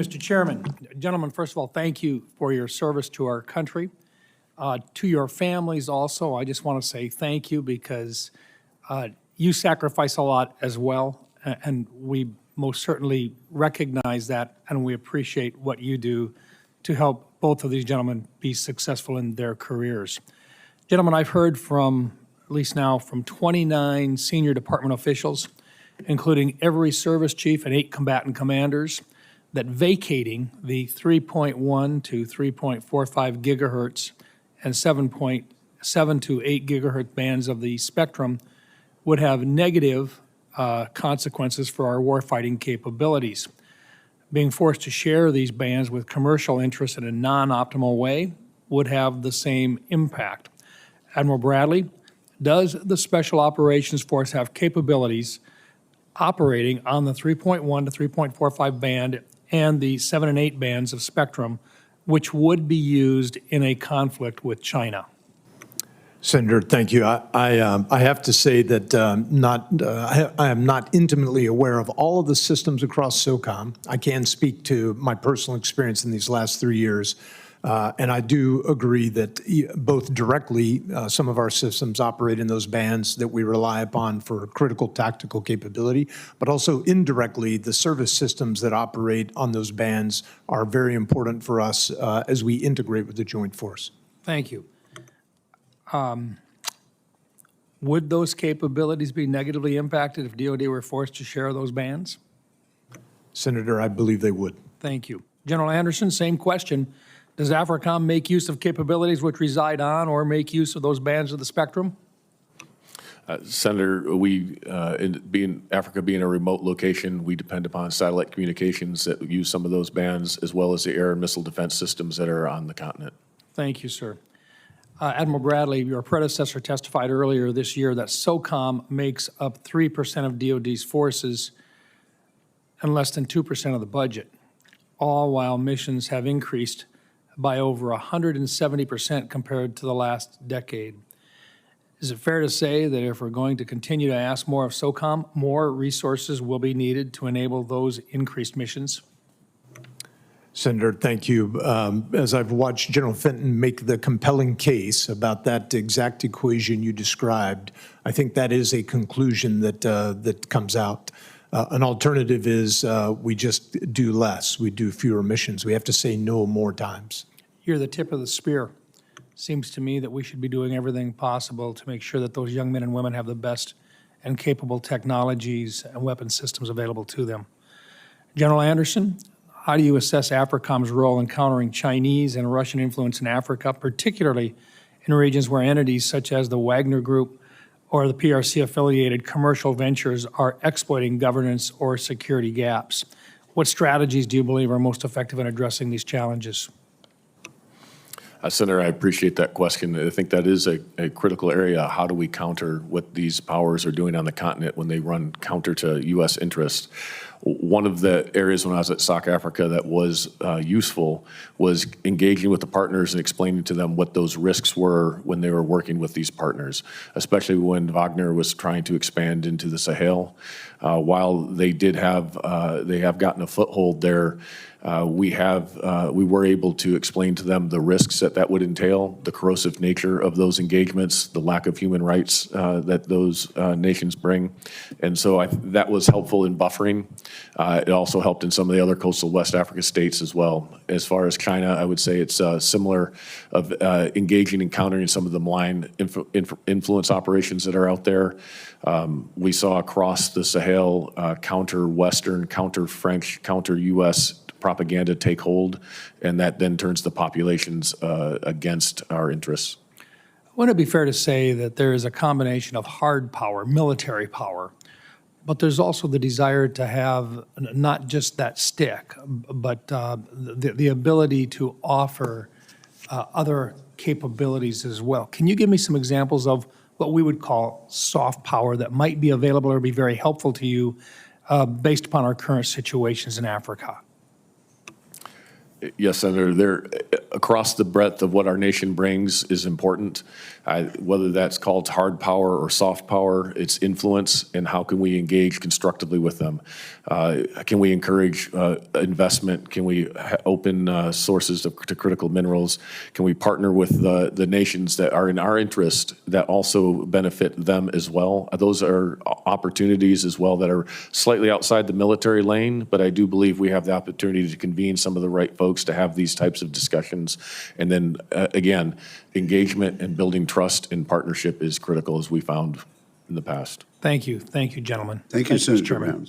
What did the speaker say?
Mr. Chairman. Gentlemen, first of all, thank you for your service to our country. To your families also, I just want to say thank you because you sacrifice a lot as well, and we most certainly recognize that, and we appreciate what you do to help both of these gentlemen be successful in their careers. Gentlemen, I've heard from, at least now, from 29 senior department officials, including every service chief and 8 combatant commanders, that vacating the 3.1 to 3.45 gigahertz and 7.7 to 8 gigahertz bands of the spectrum would have negative consequences for our warfighting capabilities. Being forced to share these bands with commercial interests in a non-optimal way would have the same impact. Admiral Bradley, does the Special Operations Force have capabilities operating on the 3.1 to 3.45 band and the 7 and 8 bands of spectrum, which would be used in a conflict with China? Senator, thank you. I have to say that I am not intimately aware of all of the systems across SOCOM. I can speak to my personal experience in these last 3 years. And I do agree that both directly, some of our systems operate in those bands that we rely upon for critical tactical capability, but also indirectly, the service systems that operate on those bands are very important for us as we integrate with the Joint Force. Thank you. Would those capabilities be negatively impacted if DoD were forced to share those bands? Senator, I believe they would. Thank you. General Anderson, same question. Does AFRICOM make use of capabilities which reside on or make use of those bands of the spectrum? Senator, Africa being a remote location, we depend upon satellite communications that use some of those bands, as well as the air and missile defense systems that are on the continent. Thank you, sir. Admiral Bradley, your predecessor testified earlier this year that SOCOM makes up 3% of DoD's forces and less than 2% of the budget, all while missions have increased by over 170% compared to the last decade. Is it fair to say that if we're going to continue to ask more of SOCOM, more resources will be needed to enable those increased missions? Senator, thank you. As I've watched General Fenton make the compelling case about that exact equation you described, I think that is a conclusion that comes out. An alternative is we just do less. We do fewer missions. We have to say no more times. You're the tip of the spear. Seems to me that we should be doing everything possible to make sure that those young men and women have the best and capable technologies and weapon systems available to them. General Anderson, how do you assess AFRICOM's role in countering Chinese and Russian influence in Africa, particularly in regions where entities such as the Wagner Group or the PRC-affiliated commercial ventures are exploiting governance or security gaps? What strategies do you believe are most effective in addressing these challenges? Senator, I appreciate that question. I think that is a critical area. How do we counter what these powers are doing on the continent when they run counter to U.S. interests? One of the areas when I was at SOC Africa that was useful was engaging with the partners and explaining to them what those risks were when they were working with these partners, especially when Wagner was trying to expand into the Sahel. While they have gotten a foothold there, we were able to explain to them the risks that would entail, the corrosive nature of those engagements, the lack of human rights that those nations bring. And so that was helpful in buffering. It also helped in some of the other coastal West Africa states as well. As far as China, I would say it's similar of engaging and countering some of the malign influence operations that are out there. We saw across the Sahel counter-Western, counter-French, counter-U.S. propaganda take hold, and that then turns the populations against our interests. Wouldn't it be fair to say that there is a combination of hard power, military power, but there's also the desire to have not just that stick, but the ability to offer other capabilities as well? Can you give me some examples of what we would call soft power that might be available or be very helpful to you based upon our current situations in Africa? Yes, Senator, there, across the breadth of what our nation brings is important. Whether that's called hard power or soft power, it's influence, and how can we engage constructively with them? Can we encourage investment? Can we open sources to critical minerals? Can we partner with the nations that are in our interest that also benefit them as well? Those are opportunities as well that are slightly outside the military lane, but I do believe we have the opportunity to convene some of the right folks to have these types of discussions. And then, again, engagement and building trust and partnership is critical, as we found in the past. Thank you, gentlemen. Thank you, Mr. Senator Chairman. Brown.